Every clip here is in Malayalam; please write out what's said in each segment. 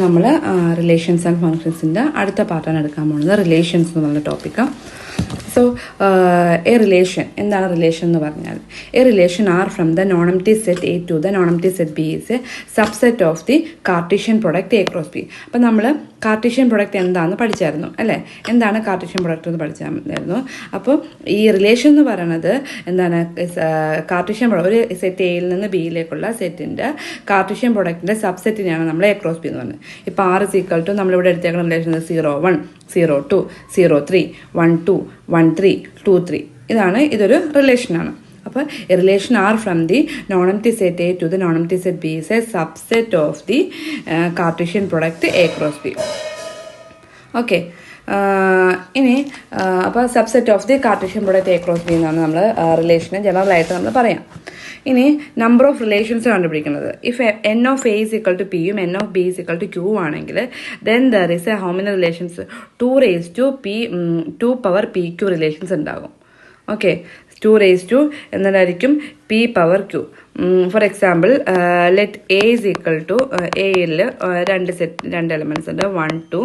നമ്മൾ റിലേഷൻസ് ആൻഡ് ഫങ്ഷൻസിൻ്റെ അടുത്ത പാർട്ടാണ് എടുക്കാൻ പോകുന്നത്. റിലേഷൻസ് എന്ന് പറഞ്ഞ ടോപ്പിക്കാണ്. സോ എ റിലേഷൻ, എന്താണ് റിലേഷൻ എന്ന് പറഞ്ഞാൽ, a relation R from the non empty set A to the non empty set B is a subset of the Cartesian product A cross B. അപ്പം നമ്മൾ കാർട്ടീഷ്യൻ പ്രൊഡക്റ്റ് എന്താണെന്ന് പഠിച്ചായിരുന്നു അല്ലേ? എന്താണ് കാർട്ടീഷ്യൻ പ്രൊഡക്റ്റ് എന്ന് പഠിച്ചായിരുന്നു. അപ്പോൾ ഈ റിലേഷൻ എന്ന് പറയുന്നത് എന്താണ്, കാർട്ടീഷ്യൻ ഒരു സെറ്റ് എയിൽ നിന്ന് ബിയിലേക്കുള്ള സെറ്റിൻ്റെ കാർട്ടീഷ്യൻ പ്രൊഡക്റ്റിൻ്റെ സബ്സെറ്റിനെയാണ് നമ്മൾ എ ക്രോസ് ബി എന്ന് പറയുന്നത്. ഇപ്പോൾ ആർ ഇസ് ഈക്വൽ ടു നമ്മളിവിടെ എടുത്തേക്കുന്ന റിലേഷൻ 0, 1, 0, 2, 0, 3, 1, 2, 1, 3, 2, 3. ഇതൊരു റിലേഷനാണ്. അപ്പോൾ relation R from the non empty set A to the non empty set B is a subset of the Cartesian product A cross B. Okay, ഇനി അപ്പോൾ subset of the Cartesian product A cross B എന്നാണ് നമ്മൾ റിലേഷനെ ജനറലായിട്ട് നമ്മൾ പറയാം. ഇനി നമ്പർ ഓഫ് റിലേഷൻസ് കണ്ടുപിടിക്കുന്നത്, if n of A is equal to പിയും n of B is equal to Q ആണെങ്കിൽ then there is A how many relations 2 raised to p 2 power p q relations ഉണ്ടാകും. ഓക്കെ, 2 raised to എന്നതായിരിക്കും p power q. For example let A is equal to എയിൽ രണ്ട് എലമെൻറ്റ്സ് ഉണ്ട്, 1, 2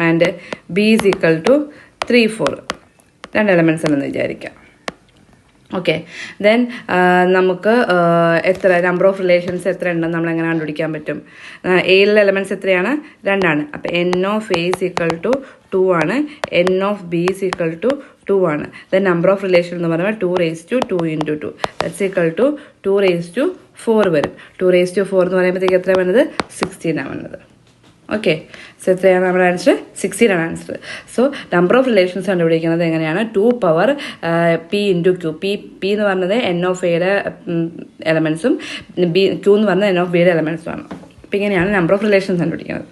and B is equal to 3, 4 രണ്ട് എലമെൻറ്റ്സ് ഉണ്ടെന്ന് വിചാരിക്കാം. ഓക്കെ, ദെൻ നമുക്ക് എത്ര നമ്പർ ഓഫ് റിലേഷൻസ് എത്ര ഉണ്ടെന്ന് നമ്മൾ എങ്ങനെ കണ്ടുപിടിക്കാൻ പറ്റും? എയിലുള്ള എലമെൻറ്റ്സ് എത്രയാണ്? 2ആണ്. അപ്പോൾ N of A is equal to 2 ആണ്, N of B is equal to 2 ആണ്. ദെൻ നമ്പർ ഓഫ് റിലേഷൻ എന്ന് പറയുമ്പോൾ 2 raised to 2 into 2 that's equal to 2 raised to 4 വരും. 2 raised to 4 എന്ന് പറയുമ്പോഴത്തേക്ക് എത്ര വരുന്നത്? 16 ആണ് വരുന്നത്. ഓക്കെ, സോ എത്രയാണ് നമ്മുടെ ആൻസർ? 16 ആണ് answer. So number of relations കണ്ടുപിടിക്കുന്നത് എങ്ങനെയാണ്? 2 power p into Q. P എന്ന് പറഞ്ഞത് എൻ ഓഫ് എയുടെ എലമെൻസും ക്യൂ എന്ന് പറഞ്ഞത് എൻ ഓഫ് ബിയുടെ എലമെൻസും ആണ്. അപ്പം ഇങ്ങനെയാണ് നമ്പർ ഓഫ് റിലേഷൻസ് കണ്ടുപിടിക്കുന്നത്.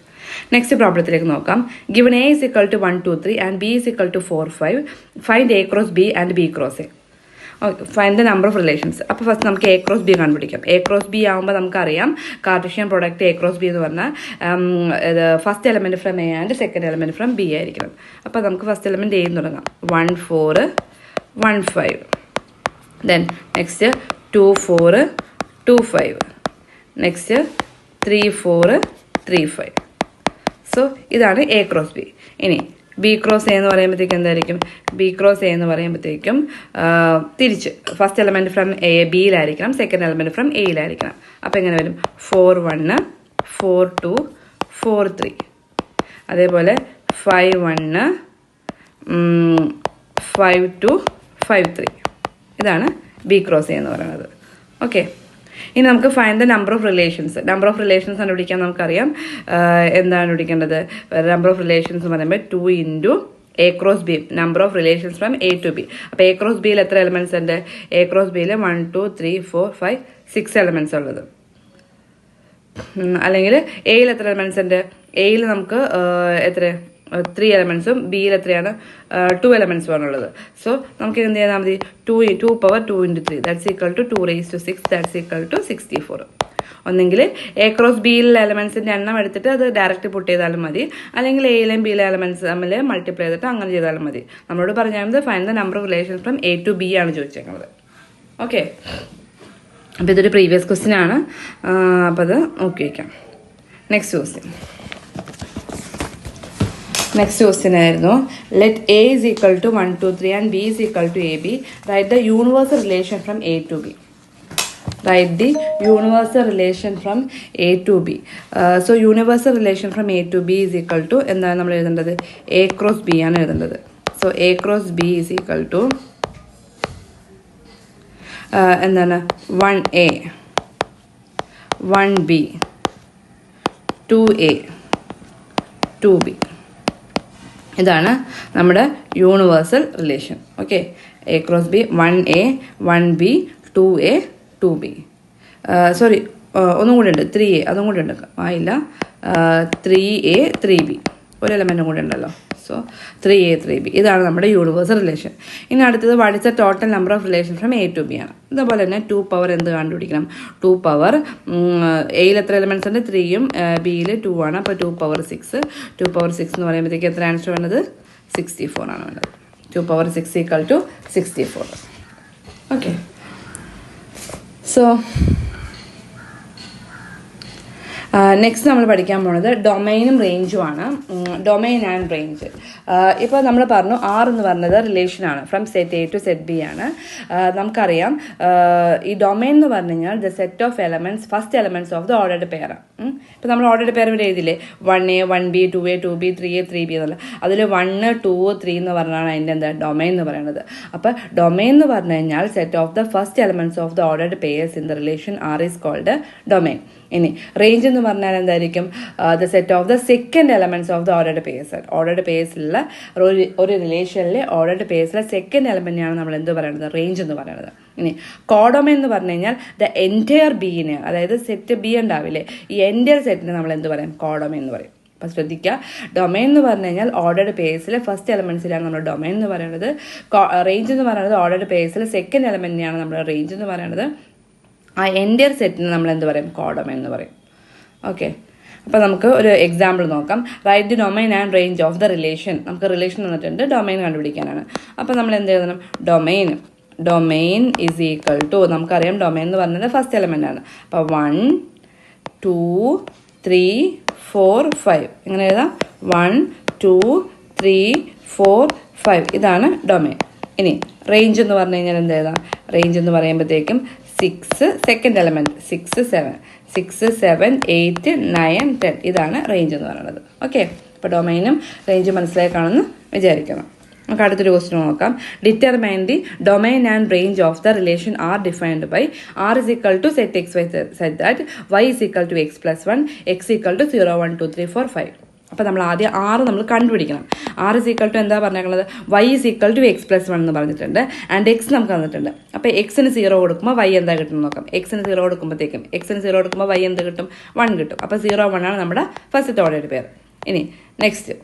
നെക്സ്റ്റ് പ്രോബ്ലത്തിലേക്ക് നോക്കാം. Given A is equal to 1, 2, 3 and B is equal to 4, 5. Find A cross B and B cross A. Okay, find the number of relations. അപ്പോൾ ഫസ്റ്റ് നമുക്ക് എ ക്രോസ് ബി കണ്ടുപിടിക്കാം. എ ക്രോസ് ബി ആകുമ്പോൾ നമുക്കറിയാം Cartesian product A cross B എന്ന് പറഞ്ഞാൽ first element from A and second element from B ആയിരിക്കണം. അപ്പോൾ നമുക്ക് ഫസ്റ്റ് എലമെൻറ്റ് എയിൽ തുടങ്ങാം. 1, 4, 1, 5. Then next 2, 4, 2, 5. നെക്സ്റ്റ് 3, 4, 3, 5. സോ ഇതാണ് എ ക്രോസ് ബി. ഇനി ബി ക്രോസ് എ എന്ന് പറയുമ്പോഴത്തേക്കും എന്തായിരിക്കും? ബി ക്രോസ് എ എന്ന് പറയുമ്പോഴത്തേക്കും തിരിച്ച് ഫസ്റ്റ് എലമെൻറ്റ് ഫ്രം എ ബിയിലായിരിക്കണം, സെക്കൻഡ് എലമെൻറ്റ് ഫ്രം എയിലായിരിക്കണം. അപ്പോൾ എങ്ങനെ വരും? 4, 1, 4, 2, 4, 3. അതേപോലെ 5, 1, 5, 2, 5, 3. ഇതാണ് ബി ക്രോസ് എ എന്ന് പറയുന്നത്. ഓക്കെ, ഇനി നമുക്ക് find the number of relations. Number of relations കണ്ടുപിടിക്കാൻ നമുക്കറിയാം എന്താണ് കണ്ടുപിടിക്കേണ്ടത്? നമ്പർ ഓഫ് റിലേഷൻസ് എന്ന് പറയുമ്പോൾ 2 into A cross B, number of relations from A to B. അപ്പോൾ എ ക്രോസ് ബിയിൽ എത്ര എലമെൻറ്റ്സ് ഉണ്ട്? എ ക്രോസ് ബിയിൽ 1, 2, 3, 4, 5, 6 എലമെൻറ്റ്സ് ഉള്ളത്. അല്ലെങ്കിൽ എയിൽ എത്ര എലമെൻറ്റ്സ് ഉണ്ട്? എയിൽ നമുക്ക് എത്ര 3 എലമെൻറ്റ്സും ബിയിൽ എത്രയാണ്? 2 എലമെൻറ്റ്സും ആണുള്ളത്. സോ നമുക്ക് എന്ത് ചെയ്താൽ മതി? 2 power 2 into 3 that's equal to 2 raised to 6 that's equal to 64. ഒന്നെങ്കിൽ എ ക്രോസ് ബിയിലെ എലമെൻറ്റ്സിൻ്റെ എണ്ണം എടുത്തിട്ട് അത് ഡയറക്റ്റ് പുട്ട് ചെയ്താലും മതി, അല്ലെങ്കിൽ എയിലെയും ബിയിലെ എലമെൻറ്റ്സ് തമ്മിൽ മൾട്ടിപ്ലൈ ചെയ്തിട്ട് അങ്ങനെ ചെയ്താലും മതി. നമ്മളോട് പറഞ്ഞത് find the number of relations from A to B ആണ് ചോദിച്ചേക്കുന്നത്. ഓക്കെ, അപ്പോൾ ഇതൊരു പ്രീവിയസ് ക്വസ്റ്റ്യൻ ആണ്. അപ്പോൾ അത് നോക്കി വയ്ക്കാം. നെക്സ്റ്റ് ക്വസ്റ്റ്യൻ ആയിരുന്നു, let A is equal to 1, 2, 3 and B is equal to A B. Write the universal relation from A to B. Write the universal relation from A to B. So universal relation from A to B is equal to എന്താണ് നമ്മൾ എഴുതേണ്ടത്? A cross B ആണ് എഴുതേണ്ടത്. So A cross B is equal to എന്താണ്? 1A, 1B, 2A, 2B. ഇതാണ് നമ്മുടെ universal relation. Okay, A cross B 1A, 1B, 2A, 2B. Sorry, ഒന്നും കൂടെ ഉണ്ട്, 3A, അതും കൂടെ ഉണ്ട്, ആയില്ല. 3A, 3B, ഒരു എലമെൻറ്റും കൂടെ ഉണ്ടല്ലോ. സോ 3A, 3B ഇതാണ് നമ്മുടെ യൂണിവേഴ്സൽ റിലേഷൻ. ഇനി അടുത്തത് what is the total number of relation from A to B ആണ്. ഇതുപോലെ തന്നെ 2 power എന്ത് കണ്ടുപിടിക്കണം? 2 power എയിൽ എത്ര എലമെൻറ്റ്സ് ഉണ്ട്? 3യും ബിയിൽ 2 ആണ്. അപ്പോൾ 2 power 6. 2 power 6 എന്ന് പറയുമ്പോഴത്തേക്ക് എത്ര ആൻസർ വേണ്ടത്? 64 ആണ് വേണ്ടത്. 2 power 6 equal to 64. Okay, so next നമ്മൾ പഠിക്കാൻ പോണത് ഡൊമൈനും റേഞ്ചുമാണ്. Domain and range. ഇപ്പോൾ നമ്മൾ പറഞ്ഞു ആർ എന്ന് പറഞ്ഞത് റിലേഷനാണ്, from set A to set B ആണ്. നമുക്കറിയാം ഈ ഡൊമൈൻ എന്ന് പറഞ്ഞു കഴിഞ്ഞാൽ the set of elements, first elements of the ordered pair. ഇപ്പോൾ നമ്മൾ ഓർഡർഡ് പെയർ ഇവിടെ എഴുതില്ലേ, 1A 1B 2A 2B 3A 3B എന്നുള്ള, അതിൽ 1 2 3 എന്ന് പറഞ്ഞാണ് അതിൻ്റെ എന്താ ഡൊമൈൻ എന്ന് പറയുന്നത്. അപ്പോൾ ഡൊമൈൻ എന്ന് പറഞ്ഞു കഴിഞ്ഞാൽ set of the first elements of the ordered pairs in the relation R is called domain. ഇനി റേഞ്ച് എന്ന് പറഞ്ഞാൽ എന്തായിരിക്കും, the set of the second elements of the ordered pairs. Ordered പെയർസിലുള്ള ഒരു റിലേഷനിലെ ഓർഡർഡ് പെയർസിലെ സെക്കൻഡ് എലമെന്റിനാണ് നമ്മൾ എന്ത് പറയുന്നത്, റേഞ്ച് എന്ന് പറയുന്നത്. ഇനി കോഡൊമൈൻ എന്ന് പറഞ്ഞു കഴിഞ്ഞാൽ ദ എൻറ്റയർ ബീനെ, അതായത് സെറ്റ് ബി ഉണ്ടാവില്ലേ, ഈ എൻറ്റയർ സെറ്റിനെ നമ്മൾ എന്ത് പറയും, കോഡൊമൈൻ എന്ന് പറയും. അപ്പം ശ്രദ്ധിക്കുക, ഡൊമൈൻ എന്ന് പറഞ്ഞു കഴിഞ്ഞാൽ ഓർഡർഡ് പേഴ്സിലെ ഫസ്റ്റ് എലമെന്റ്സിലാണ് നമ്മൾ ഡൊമൈൻ എന്ന് പറയുന്നത്. റേഞ്ച് എന്ന് പറയുന്നത് ഓർഡർഡ് പേഴ്സിലെ സെക്കൻഡ് എലമെന്റിനെയാണ് നമ്മൾ റേഞ്ച് എന്ന് പറയുന്നത്. ആ എൻറ്റയർ സെറ്റിന് നമ്മൾ എന്ത് പറയും, കോഡൊമൈൻ എന്ന് പറയും. ഓക്കെ, അപ്പോൾ നമുക്ക് ഒരു എക്സാമ്പിൾ നോക്കാം. Write the domain and range of the relation. നമുക്ക് റിലേഷൻ തന്നിട്ടുണ്ട്, ഡൊമൈൻ കണ്ടുപിടിക്കാനാണ്. അപ്പോൾ നമ്മൾ എന്ത് എഴുതണം, ഡൊമൈൻ ഈസ് ഈക്വൽ ടു, നമുക്കറിയാം ഡൊമൈൻ എന്ന് പറയുന്നത് ഫസ്റ്റ് എലമെന്റ് ആണ്. അപ്പോൾ 1 2 3 4 5 ഇങ്ങനെ എഴുതാം. 1 2 3 4 5 ഇതാണ് ഡൊമൈൻ. ഇനി റേഞ്ച് എന്ന് പറഞ്ഞു കഴിഞ്ഞാൽ എന്ത് എഴുതാം, റേഞ്ച് എന്ന് പറയുമ്പോഴത്തേക്കും 6 സെക്കൻഡ് എലമെന്റ് 6 7 8 9 10 ഇതാണ് റേഞ്ച് എന്ന് പറയുന്നത്. ഓക്കെ, അപ്പോൾ ഡൊമൈനും റേഞ്ചും മനസ്സിലായി കാണുമെന്ന് വിചാരിക്കണം. നമുക്ക് അടുത്തൊരു ക്വസ്റ്റ്യൻ നോക്കാം. Determine the domain and range of the relation R defined by R is equal to set X Y set that Y is equal to X plus 1 X equal to 0 1 2 3 4 5. അപ്പോൾ നമ്മൾ ആദ്യം ആറ് നമ്മൾ കണ്ടുപിടിക്കണം. ആർ ഇസ് ഈക്വൽ ടു എന്താ പറഞ്ഞേക്കുന്നത്, Y is equal to X plus 1 എന്ന് പറഞ്ഞിട്ടുണ്ട്. ആൻഡ് എക്സ് നമുക്ക് തന്നിട്ടുണ്ട്. അപ്പോൾ എക്സിന് 0 കൊടുക്കുമ്പോൾ വൈ എന്താ കിട്ടും നോക്കാം. എക്സിന് 0 കൊടുക്കുമ്പോഴത്തേക്കും വൈ എന്ത് കിട്ടും, 1 കിട്ടും. അപ്പോൾ 0 1 ആണ് നമ്മുടെ ഫസ്റ്റ് ഓർഡർ പേര്. ഇനി നെക്സ്റ്റ്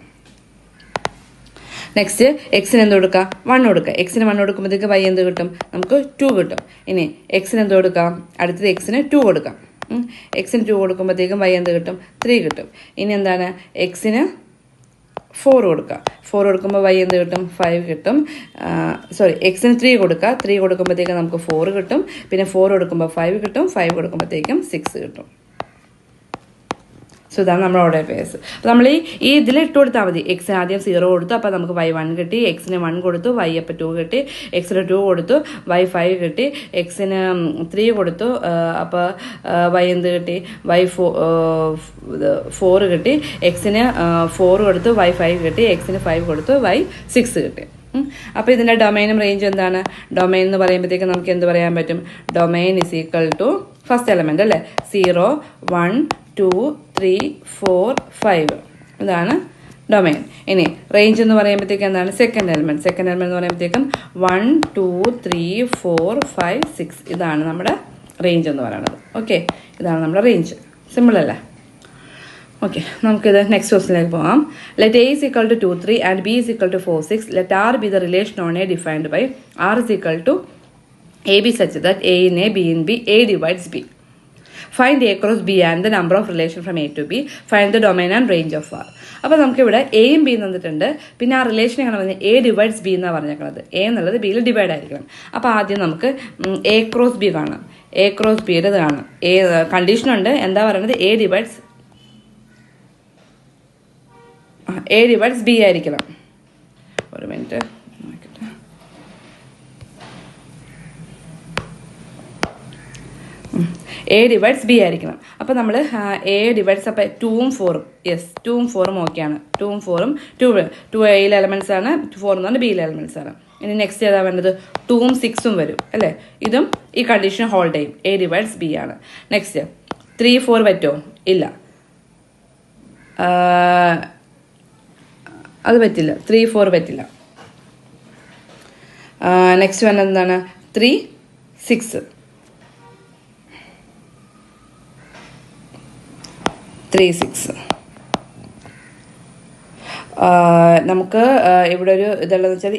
എക്സിന് എന്ത് കൊടുക്കുക, 1 കൊടുക്കുക. എക്സിന് 1 കൊടുക്കുമ്പോഴത്തേക്ക് വൈ എന്ത് കിട്ടും, നമുക്ക് 2 കിട്ടും. ഇനി എക്സിന് എന്ത് കൊടുക്കാം, അടുത്തത് എക്സിന് 2 കൊടുക്കാം. എക്സിന് 2 കൊടുക്കുമ്പോഴത്തേക്കും വൈ എന്ത് കിട്ടും, 3 കിട്ടും. ഇനി എന്താണ്, എക്സിന് 4 കൊടുക്കുക. 4 കൊടുക്കുമ്പോൾ വൈ എന്ത് കിട്ടും, 5 കിട്ടും. എക്സിന് 3 കൊടുക്കുക. 3 കൊടുക്കുമ്പോഴത്തേക്കും നമുക്ക് 4 കിട്ടും. പിന്നെ 4 കൊടുക്കുമ്പോൾ 5 കിട്ടും. 5 കൊടുക്കുമ്പോഴത്തേക്കും 6 കിട്ടും. സോ ഇതാണ് നമ്മുടെ ഓർഡർ പേഴ്സ്. അപ്പോൾ നമ്മൾ ഈ ഇതിൽ ഇട്ട് കൊടുത്താൽ മതി. എക്സിന് ആദ്യം 0 കൊടുത്തു, അപ്പോൾ നമുക്ക് വൈ 1 കിട്ടി. എക്സിന് 1 കൊടുത്തു, വൈ അപ്പോൾ 2 കിട്ടി. എക്സിന് 2 കൊടുത്തു, വൈ 5 കിട്ടി. എക്സിന് 3 കൊടുത്തു, അപ്പോൾ വൈ എന്ത് കിട്ടി, വൈ 4 കിട്ടി. എക്സിന് 4 കൊടുത്തു, വൈ 5 കിട്ടി. എക്സിന് 5 കൊടുത്തു, വൈ 6 കിട്ടി. അപ്പോൾ ഇതിൻ്റെ ഡൊമൈനും റേഞ്ചും എന്താണ്, ഡൊമൈൻ എന്ന് പറയുമ്പോഴത്തേക്ക് നമുക്ക് എന്ത് പറയാൻ പറ്റും, domain is equal to first element അല്ലേ, 0 1 2 3 4 5 ഇതാണ് ഡൊമൈൻ. ഇനി റേഞ്ച് എന്ന് പറയുമ്പോഴത്തേക്ക് എന്താണ്, സെക്കൻഡ് എലമെന്റ് എന്ന് പറയുമ്പോഴത്തേക്കും 1 2 3 4 5 6 ഇതാണ് നമ്മുടെ റേഞ്ച് എന്ന് പറയുന്നത്. ഓക്കെ, ഇതാണ് നമ്മുടെ റേഞ്ച്. സിമ്പിൾ അല്ലേ. ഓക്കെ, നമുക്കിത് നെക്സ്റ്റ് ക്വസ്റ്റിലേക്ക് പോകാം. Let A is equal to 2 3 and B is equal to 4 6. Let R be the relation on A defined by R is equal to A B such that A in A B in B A divides B. Find A cross B and the number of relation from A to B. Find the domain and range of R. അപ്പോൾ നമുക്കിവിടെ എയും ബി തന്നിട്ടുണ്ട്. പിന്നെ ആ റിലേഷൻ എങ്ങനെ പറഞ്ഞാൽ എ ഡിവൈഡ്സ് ബി എന്നാണ് പറഞ്ഞേക്കുന്നത്. എ എന്നുള്ളത് ബിയിൽ ഡിവൈഡ് ആയിരിക്കണം. അപ്പോൾ ആദ്യം നമുക്ക് എ ക്രോസ് ബി കാണാം. എ ക്രോസ് ബിയുടെ കാണാം. കണ്ടീഷനുണ്ട്, എന്താ പറയുന്നത്, എ ഡിവൈഡ്സ് ബി ആയിരിക്കണം. ഒരു മിനിറ്റ്, എ ഡിവൈഡ്സ് ബി ആയിരിക്കണം. അപ്പോൾ നമ്മൾ എ ഡിവൈഡ്സ്, അപ്പോൾ 2ഉം 4ഉം, യെസ് 2ഉം 4ഉം ഓക്കെയാണ്. 2ഉം 4ഉം 2 എയിലെ എലമെന്റ്സ് ആണ്, 4 എന്ന് പറഞ്ഞാൽ ബിയിലെ എലമെന്റ്സ് ആണ്. ഇനി നെക്സ്റ്റ് ഏതാ വേണ്ടത്, 2ഉം 6ഉം വരും അല്ലേ. ഇതും ഈ കണ്ടീഷൻ ഹോൾഡ് ചെയ്യും, എ ഡിവൈഡ്സ് ബി ആണ്. നെക്സ്റ്റ് 3 4 പറ്റുമോ, ഇല്ല, അത് പറ്റില്ല. 3 4 പറ്റില്ല. നെക്സ്റ്റ് വേണ്ടത് എന്താണ്, 3 6 3 6. നമുക്ക് ഇവിടെ ഒരു ഇതുള്ളതെന്ന് വെച്ചാൽ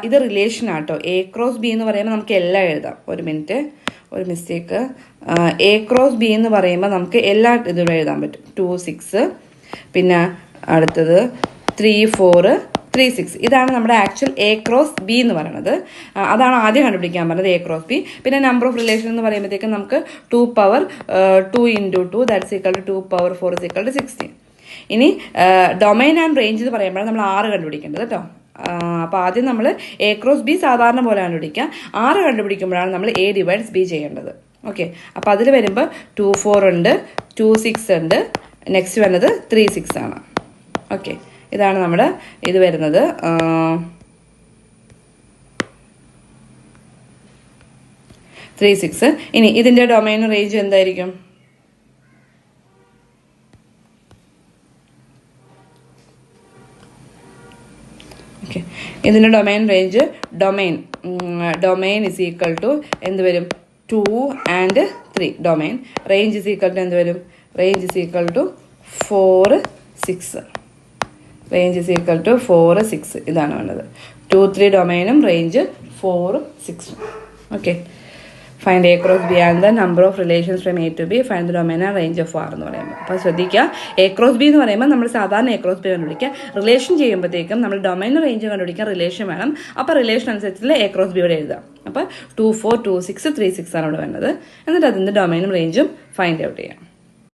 ഇത് റിലേഷൻ ആട്ടോ. എ ക്രോസ് ബി എന്ന് പറയുമ്പോൾ നമുക്ക് എല്ലാം എഴുതാം. ഒരു മിനിറ്റ്, ഒരു മിസ്റ്റേക്ക്. എ ക്രോസ് ബി എന്ന് പറയുമ്പോൾ നമുക്ക് എല്ലാ ഇതും എഴുതാൻ പറ്റും. 2 6, പിന്നെ അടുത്തത് 3 4 3 6. ഇതാണ് നമ്മുടെ ആക്ച്വൽ A ക്രോസ് B എന്ന് പറയുന്നത്. അതാണ് ആദ്യം കണ്ടുപിടിക്കാൻ പറഞ്ഞത്, A ക്രോസ് B. പിന്നെ നമ്പർ ഓഫ് റിലേഷൻ എന്ന് പറയുമ്പോഴത്തേക്കും നമുക്ക് 2 power 2 into 2 that's equal to 2 power 4 is equal to 16. ഇനി ഡൊമൈൻ ആൻഡ് റേഞ്ച് എന്ന് പറയുമ്പോഴാണ് നമ്മൾ 6 കണ്ടുപിടിക്കേണ്ടത് കേട്ടോ. അപ്പോൾ ആദ്യം നമ്മൾ A ക്രോസ് B സാധാരണ പോലെ കണ്ടുപിടിക്കുക. 6 കണ്ടുപിടിക്കുമ്പോഴാണ് നമ്മൾ A ഡിവൈഡ്സ് B ചെയ്യേണ്ടത്. ഓക്കെ, അപ്പോൾ അതിൽ വരുമ്പോൾ 2 4 ഉണ്ട്, 2 6 ഉണ്ട്, നെക്സ്റ്റ് വരുന്നത് 3 6 ആണ്. ഓക്കെ, ഇതാണ് നമ്മുടെ ഇത് വരുന്നത്. 3 6. ഇനി ഇതിൻ്റെ ഡൊമൈൻ റേഞ്ച് എന്തായിരിക്കും? ഓക്കെ, ഇതിൻ്റെ domain range domain is equal to എന്ത് വരും? 2 and 3. Domain range is equal to എന്ത് വരും? Range is equal to 4 6. Range is equal to 4 6. ഇതാണ് വേണ്ടത്. 2 3 ഡൊമൈനും range 4 6. Okay, find A cross B and the number of relations from A to B, find the domain and range of R എന്ന് പറയുമ്പോൾ. അപ്പോൾ ശ്രദ്ധിക്കുക, A ക്രോസ് B എന്ന് പറയുമ്പോൾ നമ്മൾ സാധാരണ A ക്രോസ് B കണ്ടുപിടിക്കുക. റിലേഷൻ ചെയ്യുമ്പോഴത്തേക്കും നമ്മൾ ഡൊമൈൻ റേഞ്ച് കണ്ടുപിടിക്കാൻ റിലേഷൻ വേണം. അപ്പോൾ റിലേഷൻ അനുസരിച്ചുള്ള A ക്രോസ് B ഇവിടെ എഴുതാം. അപ്പോൾ 2 4 2 6 3 6 ആണ് ഇവിടെ വേണ്ടത്. എന്നിട്ട് അതിൻ്റെ ഡൊമൈനും റേഞ്ചും ഫൈൻഡ് ഔട്ട് ചെയ്യാം.